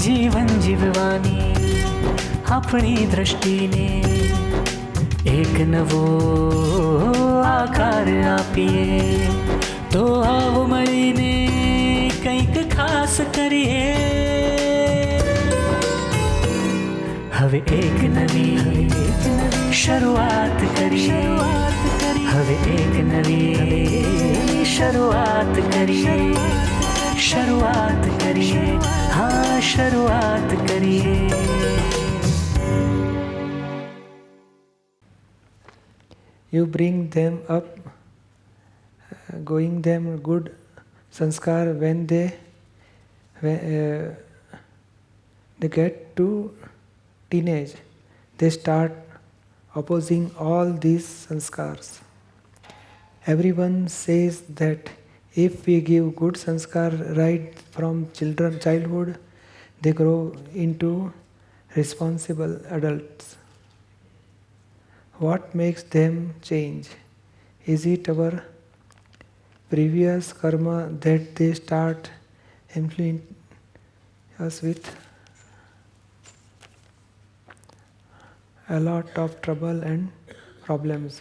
જીવન જીવવાની આપણી દ્રષ્ટિને એક નવો આકાર આપીએ. તો આવો મળીને કંઈક ખાસ કરીએ. હવે એક નવી શરૂઆત કરીએ. હવે એક નવી શરૂઆત કરીએ. શરૂઆત કરીએ. હા, શરૂઆત કરીએ. You bring them up, going them good sanskar when they get to teenage. They start opposing all these sanskars. Everyone says that if we give good sanskar right from childhood, they grow into responsible adults. What makes them change? Is it our previous karma that they start influencing us with a lot of trouble and problems?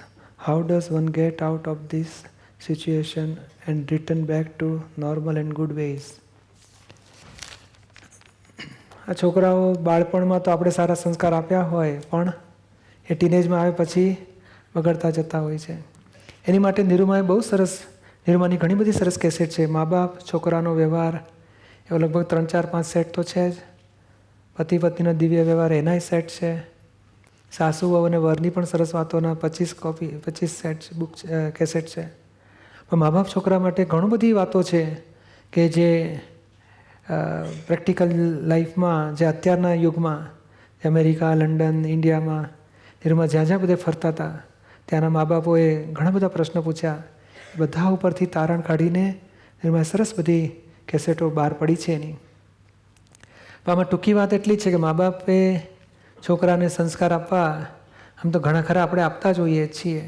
How does one get out of this situation and return back to normal and good ways? આ છોકરાઓ બાળપણમાં તો આપણે સારા સંસ્કાર આપ્યા હોય પણ એ ટીનેજમાં આવે પછી બગડતા જતા હોય છે. એની માટે નિરૂમાની ઘણી બધી સરસ કેસેટ છે. મા બાપ છોકરાનો વ્યવહાર એવો લગભગ 3, 4, 5 સેટ તો છે જ. પતિ પત્નીનો દિવ્ય વ્યવહાર એનાય સેટ છે. સાસુ વહુ અને વરની પણ સરસ વાતોના 25 સેટ બુક કેસેટ છે. પણ મા બાપ છોકરા માટે ઘણી બધી વાતો છે કે જે પ્રેક્ટિકલ લાઈફમાં, જે અત્યારના યુગમાં અમેરિકા, લંડન, ઇન્ડિયામાં નિરૂમાં જ્યાં બધે ફરતા હતા ત્યાંના મા બાપોએ ઘણા બધા પ્રશ્નો પૂછ્યા. બધા ઉપરથી તારણ કાઢીને નિરૂમાં સરસ બધી કેસેટો બહાર પડી છે એની. પણ આમાં ટૂંકી વાત એટલી જ છે કે મા બાપે છોકરાને સંસ્કાર આપવા આમ તો ઘણા ખરા આપણે આપતા જ હોઈએ છીએ,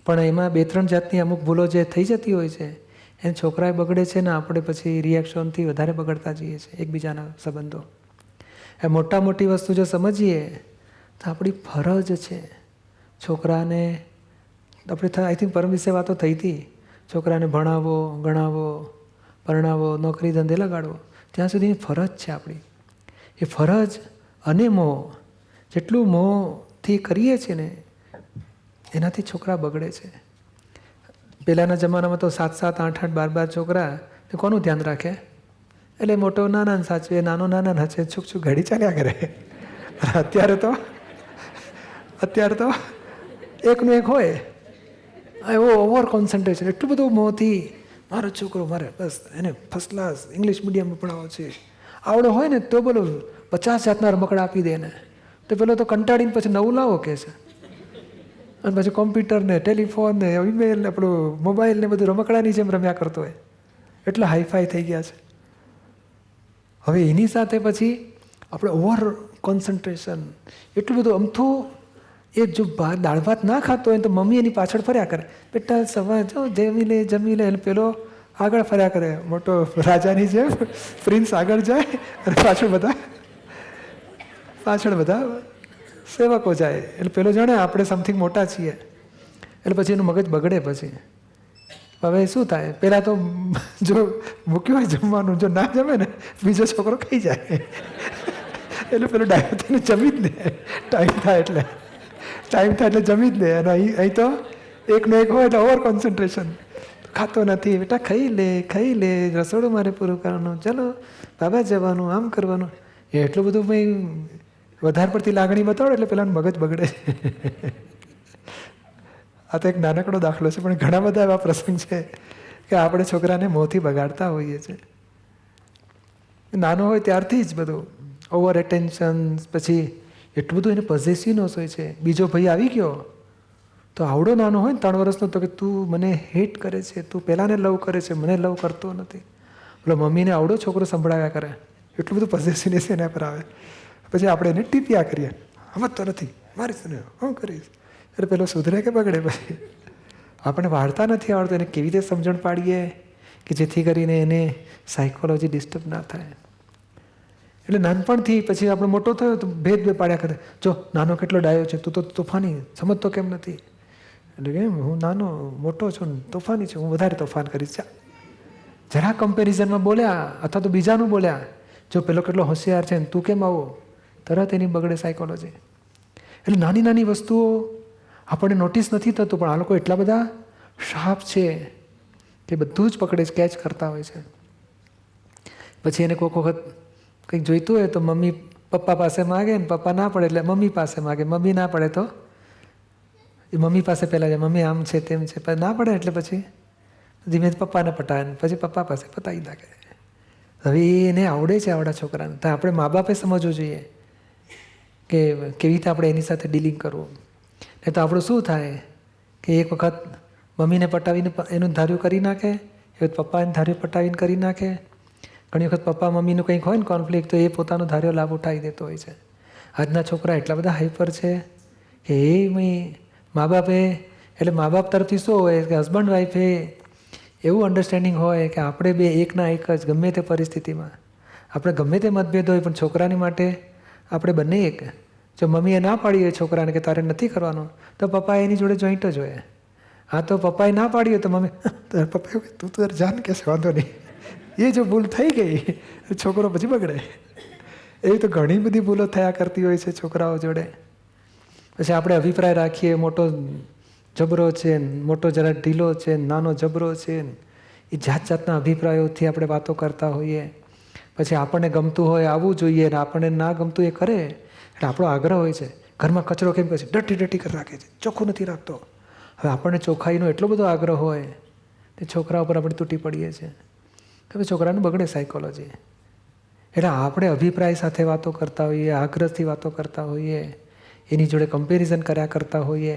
પણ એમાં 2-3 જાતની અમુક ભૂલો જે થઈ જતી હોય છે એને છોકરાએ બગડે છે ને આપણે પછી રિએક્શનથી વધારે બગડતા જઈએ છીએ એકબીજાના સંબંધો. એ મોટી વસ્તુ જો સમજીએ તો આપણી ફરજ છે છોકરાને, આપણે આઈ થિંક પરમ વિશે વાતો થઈ હતી, છોકરાને ભણાવો, ગણાવો, પરણાવો, નોકરી ધંધે લગાડવો, ત્યાં સુધીની ફરજ છે આપણી. એ ફરજ અને મોહ, જેટલું મોહથી કરીએ છીએ ને એનાથી છોકરા બગડે છે. પહેલાંના જમાનામાં તો 7-7, 8-8, 12-12 છોકરા તો કોનું ધ્યાન રાખે? એટલે મોટો નાનાને સાચવે, નાનો નાનાને સાચવે, છૂક ઘડી ચાલ્યા કરે. અત્યારે તો એકનું એક હોય, એવો ઓવર કોન્સન્ટ્રેશન, એટલું બધું મોહથી મારો છોકરો મારે બસ એને ફર્સ્ટ ક્લાસ ઇંગ્લિશ મીડિયમમાં ભણાવો છે, આવડો હોય ને તો બોલો 50 જાતના રમકડા આપી દે ને, તો પેલો તો કંટાળીને પછી નવું લાવો કહે છે. અને પછી કોમ્પ્યુટર ને ટેલિફોન ને ઈમેલ ને આપણું મોબાઈલ ને બધું રમકડાની જેમ રમ્યા કરતો હોય, એટલા હાઈફાઈ થઈ ગયા છે. હવે એની સાથે પછી આપણે ઓવર કોન્સન્ટ્રેશન, એટલું બધું અમથું. એ જો દાળ ભાત ના ખાતો હોય તો મમ્મી એની પાછળ ફર્યા કરે, બેટા સવાર જો જમી લે, એટલે પેલો આગળ ફર્યા કરે, મોટો રાજાની જેમ પ્રિન્સ આગળ જાય અને પાછળ બધા સેવકો જાય. એટલે પેલો જાણે આપણે સમથિંગ મોટા છીએ, એટલે પછી એનું મગજ બગડે. પછી હવે શું થાય, પહેલાં તો જો મૂક્યું હોય જમવાનું, જો ના જમે ને બીજો છોકરો ખાઈ જાય, એટલે પેલું ડાયરેક્ટ જમી જ લે. ટાઈમ થાય એટલે જમી જ લે. અને અહીં તો એકનો એક હોય એટલે ઓવર કોન્સન્ટ્રેશન, ખાતો નથી, બેટા ખાઈ લે, રસોડું મારે પૂરું કરવાનું, ચલો બાબા જવાનું, આમ કરવાનું. એટલું બધું ભાઈ વધારે પડતી લાગણી બતાડો એટલે પેલાનું મગજ બગડે. આ તો એક નાનકડો દાખલો છે, પણ ઘણા બધા એવા પ્રસંગ છે કે આપણે છોકરાને મોંથી બગાડતા હોઈએ છીએ. નાનો હોય ત્યારથી જ બધું ઓવર એટેન્શન, પછી એટલું બધું એને પોઝેસિવનેસ હોય છે. બીજો ભાઈ આવી ગયો તો આવડો નાનો હોય ને 3 વર્ષનો, તો કે તું મને હેટ કરે છે, તું પહેલાંને લવ કરે છે, મને લવ કરતો નથી. બોલો મમ્મીને આવડો છોકરો સંભળાવ્યા કરે, એટલું બધું પોઝેસિવનેસ એના પર આવે. પછી આપણે એને ટીપ્યા કરીએ, સમજતો નથી, મારીશ ને હું કરીશ, એટલે પેલો સુધરે કે બગડે. પછી આપણે વાળતા નથી આવડતું, એને કેવી રીતે સમજણ પાડીએ કે જેથી કરીને એને સાયકોલોજી ડિસ્ટર્બ ના થાય. એટલે નાનપણથી પછી આપણે મોટો થયો તો ભેદ બે પાડ્યા કરે, જો નાનો કેટલો ડાયો છે, તું તો તોફાની, સમજતો કેમ નથી? એટલે કેમ હું નાનો મોટો છું ને તોફાની છું, હું વધારે તોફાન કરીશ. જરા કમ્પેરિઝનમાં બોલ્યા અથવા તો બીજાનું બોલ્યા, જો પેલો કેટલો હોશિયાર છે ને તું કેમ આવો, તરત એની બગડે સાયકોલોજી. એટલે નાની નાની વસ્તુઓ આપણને નોટિસ નથી થતું, પણ આ લોકો એટલા બધા શાર્પ છે કે બધું જ પકડે જ, કેચ કરતા હોય છે. પછી એને કોઈક વખત કંઈક જોઈતું હોય તો મમ્મી પપ્પા પાસે માગે ને પપ્પા ના પડે એટલે મમ્મી પાસે માગે, મમ્મી ના પડે તો એ મમ્મી પાસે પહેલાં જાય, મમ્મી આમ છે તેમ છે, ના પડે એટલે પછી ધીમે પપ્પાને પટાવે ને પછી પપ્પા પાસે પતાવી નાખે. હવે એને આવડે છે આવડા છોકરાને, તો આપણે મા બાપે સમજવું જોઈએ કે કેવી રીતે આપણે એની સાથે ડીલિંગ કરવું. નહીં તો આપણું શું થાય કે એક વખત મમ્મીને પટાવીને એનું ધાર્યું કરી નાખે, એ વખત પપ્પાને ધાર્યું પટાવીને કરી નાખે. ઘણી વખત પપ્પા મમ્મીનું કંઈક હોય ને કોન્ફ્લિક્ટ, તો એ પોતાનો ધાર્યો લાભ ઉઠાવી દેતો હોય છે. આજના છોકરા એટલા બધા હાઈપર છે કે એ મા બાપે, એટલે મા બાપ તરફથી શું હોય કે હસબન્ડ વાઈફે એવું અન્ડરસ્ટેન્ડિંગ હોય કે આપણે બે એકના એક જ, ગમે તે પરિસ્થિતિમાં આપણે ગમે તે મતભેદ હોય પણ છોકરાની માટે આપણે બંને એક. જો મમ્મીએ ના પાડી હોય છોકરાને કે તારે નથી કરવાનું, તો પપ્પાએ એની જોડે જોઈન્ટ જ હોય. હા, તો પપ્પાએ ના પાડી હોય તો મમ્મી પપ્પા તું તો જાન કે વાંધો નહીં. એ જો ભૂલ થઈ ગઈ છોકરો પછી બગડે. એવી તો ઘણી બધી ભૂલો થયા કરતી હોય છે છોકરાઓ જોડે. પછી આપણે અભિપ્રાય રાખીએ, મોટો જબરો છે, મોટો જરા ઢીલો છે, નાનો જબરો છે, એ જાત જાતના અભિપ્રાયોથી આપણે વાતો કરતા હોઈએ. પછી આપણને ગમતું હોય આવવું જોઈએ ને આપણને ના ગમતું એ કરે, એટલે આપણો આગ્રહ હોય છે. ઘરમાં કચરો કેમ કરે છે, ડટી ડટી કરી રાખે છે, ચોખ્ખું નથી રાખતો. હવે આપણને ચોખ્ખાઈનો એટલો બધો આગ્રહ હોય તે છોકરા ઉપર આપણે તૂટી પડીએ છીએ. હવે છોકરાનું બગડે સાયકોલોજી. એટલે આપણે અભિપ્રાય સાથે વાતો કરતા હોઈએ, આગ્રહથી વાતો કરતા હોઈએ, એની જોડે કમ્પેરિઝન કર્યા કરતા હોઈએ,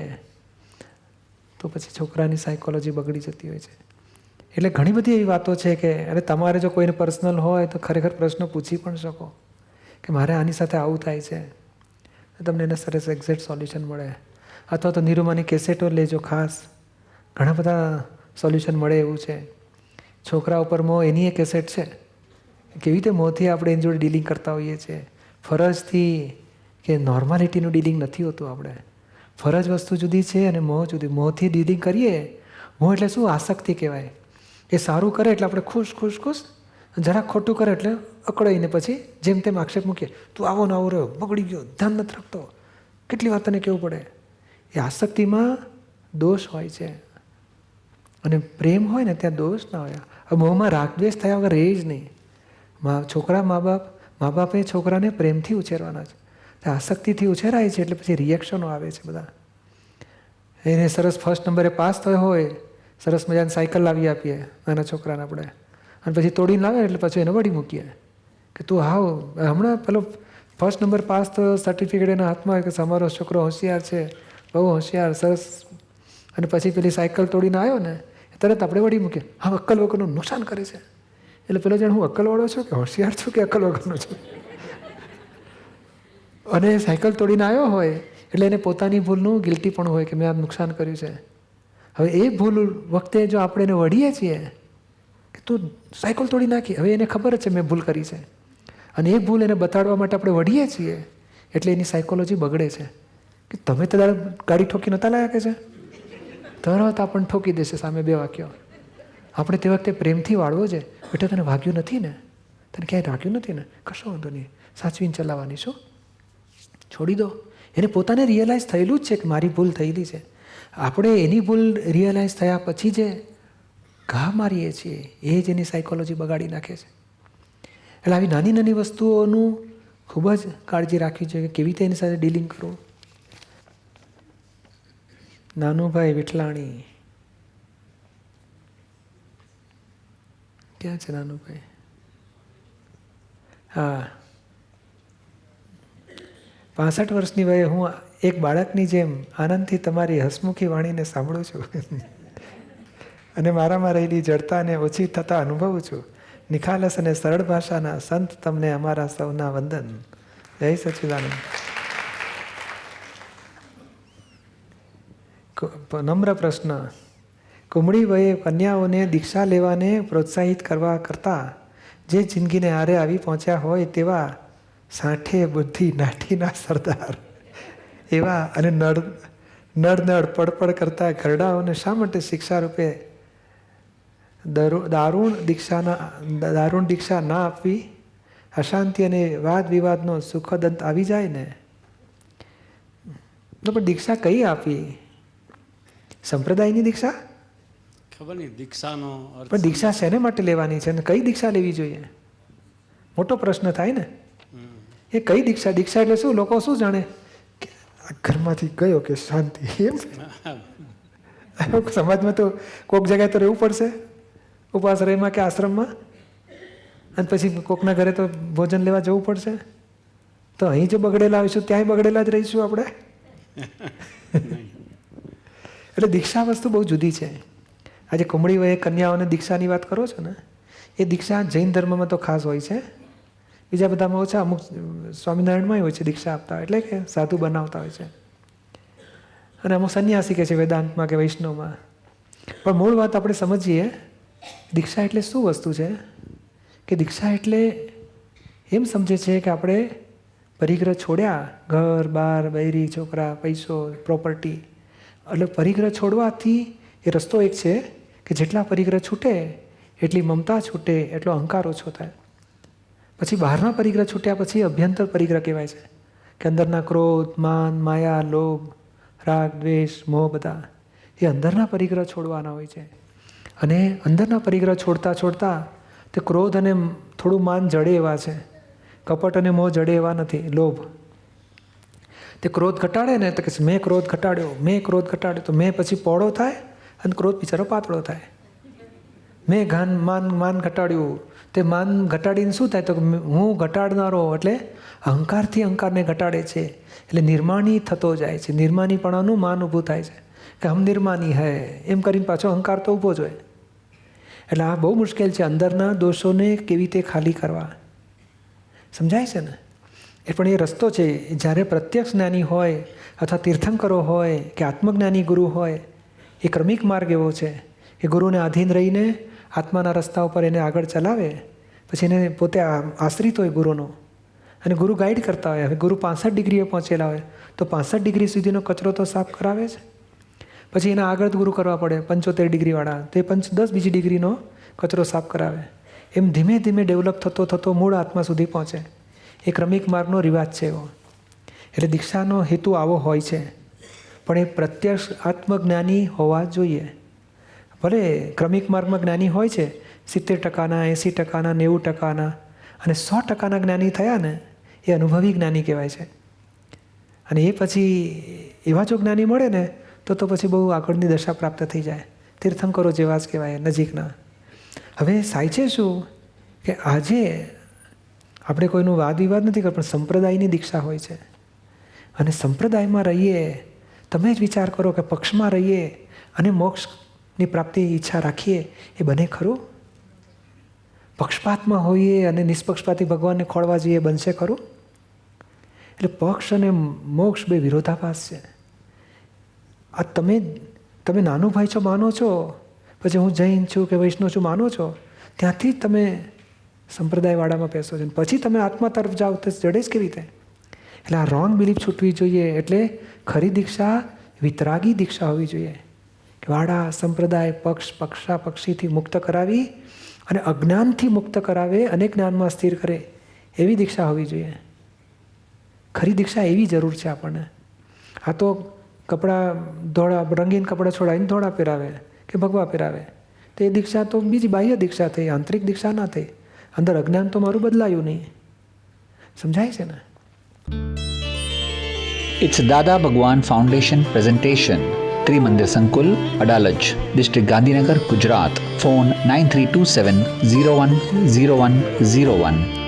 તો પછી છોકરાની સાયકોલોજી બગડી જતી હોય છે. એટલે ઘણી બધી એવી વાતો છે કે અરે તમારે જો કોઈને પર્સનલ હોય તો ખરેખર પ્રશ્નો પૂછી પણ શકો કે મારે આની સાથે આવું થાય છે, તમને એને સરસ એક્ઝેક્ટ સોલ્યુશન મળે. અથવા તો નિરૂમાની કેસેટો લેજો, ખાસ ઘણા બધા સોલ્યુશન મળે એવું છે. છોકરા ઉપર મોહ, એની એ કેસેટ છે, કેવી રીતે મોહથી આપણે એની જોડે ડીલિંગ કરતા હોઈએ છીએ. ફરજથી કે નોર્માલિટીનું ડીલિંગ નથી હોતું. આપણે ફરજ વસ્તુ જુદી છે અને મોહ જુદી. મોહથી ડીલિંગ કરીએ, મોહ એટલે શું? આસક્તિ કહેવાય. એ સારું કરે એટલે આપણે ખુશ ખુશ ખુશ, જરાક ખોટું કરે એટલે અકળાઈને પછી જેમ તેમ આક્ષેપ મૂકીએ, તું આવો ને આવો રહ્યો, બગડી ગયો, ધ્યાન નથી રાખતો, કેટલી વાર તને કહેવું પડે. એ આસક્તિમાં દોષ હોય છે અને પ્રેમ હોય ને ત્યાં દોષ ના હોય. હવે મોહમાં રાગદ્વેષ થયા વગર રહે જ નહીં. છોકરા મા બાપે છોકરાને પ્રેમથી ઉછેરવાના છે. આસક્તિથી ઉછેરાય છે એટલે પછી રિએક્શનો આવે છે બધા. એને સરસ ફર્સ્ટ નંબરે પાસ થયો હોય, સરસ મજાની સાયકલ લાવી આપીએ નાના છોકરાને આપણે, અને પછી તોડીને લાવે એટલે પછી એને વળી મૂકીએ કે તું હાવ હમણાં પેલો ફર્સ્ટ નંબર પાસ થયો, સર્ટિફિકેટ એના હાથમાં હોય કે અમારો છોકરો હોશિયાર છે, બહુ હોશિયાર, સરસ. અને પછી પેલી સાયકલ તોડીને આવ્યો ને તરત આપણે વળી મૂકીએ, હા અક્કલ વગરનું નુકસાન કરે છે. એટલે પેલો જાણે હું અક્કલવાળો છું કે હોશિયાર છું કે અક્કલ વગરનો છું. અને સાયકલ તોડીને આવ્યો હોય એટલે એને પોતાની ભૂલનું ગિલ્ટી પણ હોય કે મેં આ નુકસાન કર્યું છે. હવે એ ભૂલ વખતે જો આપણે એને વળીએ છીએ કે તું સાયકલ તોડી નાખી, હવે એને ખબર જ છે મેં ભૂલ કરી છે, અને એ ભૂલ એને બતાડવા માટે આપણે વળીએ છીએ એટલે એની સાયકોલોજી બગડે છે કે તમે તો ગાડી ઠોકી નહોતા લાયા કે છે, તરત આપણને ઠોકી દેશે સામે બે વાક્યો. આપણે તે વખતે પ્રેમથી વાળવો છે, બેટા તને વાગ્યું નથી ને, તને ક્યાંય વાગ્યું નથી ને, કશો વાંધો નહીં, સાચવીને ચલાવવાની શું, છોડી દો. એને પોતાને રિયલાઇઝ થયેલું જ છે કે મારી ભૂલ થયેલી છે. આપણે એની ભૂલ રિયલાઇઝ થયા પછી જે ઘા મારીએ છીએ એ જ એની સાયકોલોજી બગાડી નાખે છે. એટલે આવી નાની નાની વસ્તુઓનું ખૂબ જ કાળજી રાખવી જોઈએ કે કેવી રીતે એની સાથે ડીલિંગ કરવું. નાનુભાઈ વિઠલાણી, ક્યાં છે નાનુભાઈ? હા, 65 વર્ષની વયે હું એક બાળકની જેમ આનંદથી તમારી હસમુખી વાણીને સાંભળું છું અને મારામાં રહેલી જડતાને ઓછી થતાં અનુભવું છું. નિખાલસ અને સરળ ભાષાના સંત તમને અમારા સૌના વંદન. જય સચ્ચિદાનંદ. નમ્ર પ્રશ્ન. કુમળી વયે કન્યાઓને દીક્ષા લેવાને પ્રોત્સાહિત કરવા કરતાં જે જિંદગીને આરે આવી પહોંચ્યા હોય તેવા સાઠે બુદ્ધિ નાઠીના સરદાર એવા અને નડ પડપડ કરતા ઘરડાઓને શા માટે શિક્ષા રૂપે દારૂણ દીક્ષા ના આપવી? અશાંતિ અને વાદ વિવાદનો સુખદ અંત આવી જાય ને તો પણ દીક્ષા કઈ આપવી? સંપ્રદાયની દીક્ષા? ખબર નહીં દીક્ષાનો અર્થ. પણ દીક્ષા શેને માટે લેવાની છે અને કઈ દીક્ષા લેવી જોઈએ? મોટો પ્રશ્ન થાય ને. એ કઈ દીક્ષા? દીક્ષા એટલે શું? લોકો શું જાણે કે ઘરમાંથી ગયો કે શાંતિ, એમ સમાજમાં તો કોઈક જગ્યાએ તો રહેવું પડશે, ઉપાશ્રયમાં કે આશ્રમમાં, અને પછી કોકના ઘરે તો ભોજન લેવા જવું પડશે. તો અહીં જો બગડેલા આવીશું ત્યાંય બગડેલા જ રહીશું આપણે. એટલે દીક્ષા વસ્તુ બહુ જુદી છે. આજે કુમળી વયે કન્યાઓને દીક્ષાની વાત કરો છો ને, એ દીક્ષા જૈન ધર્મમાં તો ખાસ હોય છે, બીજા બધામાં ઓછા. અમુક સ્વામિનારાયણમાં હોય છે દીક્ષા આપતા, એટલે કે સાધુ બનાવતા હોય છે, અને અમુક સંન્યાસી કે છે વેદાંતમાં કે વૈષ્ણવમાં. પણ મૂળ વાત આપણે સમજીએ, દીક્ષા એટલે શું વસ્તુ છે? કે દીક્ષા એટલે એમ સમજે છે કે આપણે પરિગ્રહ છોડ્યા, ઘર બાર બૈરી છોકરા પૈસો પ્રોપર્ટી, એટલે પરિગ્રહ છોડવાથી એ રસ્તો એક છે કે જેટલા પરિગ્રહ છૂટે એટલી મમતા છૂટે, એટલો અહંકાર ઓછો થાય. પછી બહારના પરિગ્રહ છૂટ્યા પછી અભ્યંતર પરિગ્રહ કહેવાય છે કે અંદરના ક્રોધ માન માયા લોભ રાગ દ્વેષ મોહ બધા એ અંદરના પરિગ્રહ છોડવાના હોય છે. અને અંદરના પરિગ્રહ છોડતા છોડતા તે ક્રોધ અને થોડું માન જડે એવા છે, કપટ અને મોહ જડે એવા નથી. લોભ તે ક્રોધ ઘટાડે ને તો કે મેં ક્રોધ ઘટાડ્યો તો મેં પછી પહોળો થાય અને ક્રોધ બિચારો પાતળો થાય. મેં માન ઘટાડ્યું, તે માન ઘટાડીને શું થાય? તો હું ઘટાડનારો, એટલે અહંકારથી અહંકારને ઘટાડે છે, એટલે નિર્માણી થતો જાય છે. નિર્માણીપણાનું માન ઊભું થાય છે કે હમ નિર્માની હૈ, એમ કરીને પાછો અહંકાર તો ઊભો જ હોય. એટલે આ બહુ મુશ્કેલ છે, અંદરના દોષોને કેવી રીતે ખાલી કરવા. સમજાય છે ને? એ પણ એ રસ્તો છે. જ્યારે પ્રત્યક્ષ જ્ઞાની હોય અથવા તીર્થંકરો હોય કે આત્મજ્ઞાની ગુરુ હોય, એ ક્રમિક માર્ગ એવો છે કે ગુરુને આધીન રહીને આત્માના રસ્તા ઉપર એને આગળ ચલાવે, પછી એને પોતે આશ્રિત હોય ગુરુનો, અને ગુરુ ગાઈડ કરતા હોય. હવે ગુરુ 65 ડિગ્રીએ પહોંચેલા હોય તો 65 ડિગ્રી સુધીનો કચરો તો સાફ કરાવે છે. પછી એના આગળ ગુરુ કરવા પડે 75 ડિગ્રીવાળા, તો એ 10 બીજી ડિગ્રીનો કચરો સાફ કરાવે. એમ ધીમે ધીમે ડેવલપ થતો થતો મૂળ આત્મા સુધી પહોંચે. એ ક્રમિક માર્ગનો રિવાજ છે એવો. એટલે દીક્ષાનો હેતુ આવો હોય છે, પણ એ પ્રત્યક્ષ આત્મજ્ઞાની હોવા જોઈએ. ભલે ક્રમિક માર્ગમાં જ્ઞાની હોય છે 70%, 80%, 90%, અને 100% જ્ઞાની થયા ને એ અનુભવી જ્ઞાની કહેવાય છે. અને એ પછી એવા જો જ્ઞાની મળે ને તો પછી બહુ આગળની દશા પ્રાપ્ત થઈ જાય. તીર્થંકરો જેવા જ કહેવાય, નજીકના. હવે થાય છે શું કે આજે આપણે કોઈનું વાદ વિવાદ નથી કરતા, પણ સંપ્રદાયની દીક્ષા હોય છે. અને સંપ્રદાયમાં રહીએ, તમે જ વિચાર કરો કે પક્ષમાં રહીએ અને મોક્ષની પ્રાપ્તિ ઈચ્છા રાખીએ, એ બને ખરું? પક્ષપાતમાં હોઈએ અને નિષ્પક્ષપાતી ભગવાનને ખોળવા જઈએ, બનશે ખરું? એટલે પક્ષ અને મોક્ષ બે વિરોધાભાસ છે. આ તમે નાનું ભાઈ છો માનો છો, પછી હું જૈન છું કે વૈષ્ણવ છું માનો છો, ત્યાંથી જ તમે સંપ્રદાયવાળામાં બેસો છો, પછી તમે આત્મા તરફ જાઓ તો જડે જ કેવી રીતે? એટલે આ રોંગ બિલીફ છૂટવી જોઈએ. એટલે ખરી દીક્ષા વિતરાગી દીક્ષા હોવી જોઈએ. વાડા સંપ્રદાય પક્ષીથી મુક્ત કરાવી અને અજ્ઞાનથી મુક્ત કરાવે અને જ્ઞાનમાં સ્થિર કરે, એવી દીક્ષા હોવી જોઈએ. ખરી દીક્ષા એવી જરૂર છે આપણને. આ તો કપડાં ધોળા, રંગીન કપડાં છોડાવીને ધોળા પહેરાવે કે ભગવા પહેરાવે, તો એ દીક્ષા તો બીજી બાહ્ય દીક્ષા થઈ, આંતરિક દીક્ષા ના થઈ. અંદર અજ્ઞાન તો મારું બદલાયું નહીં. સમજાય છે ને? It's Dada Bhagwan Foundation presentation. Trimandir Sankul, Adalaj, District Gandhinagar, Gujarat. Phone 9327 010101.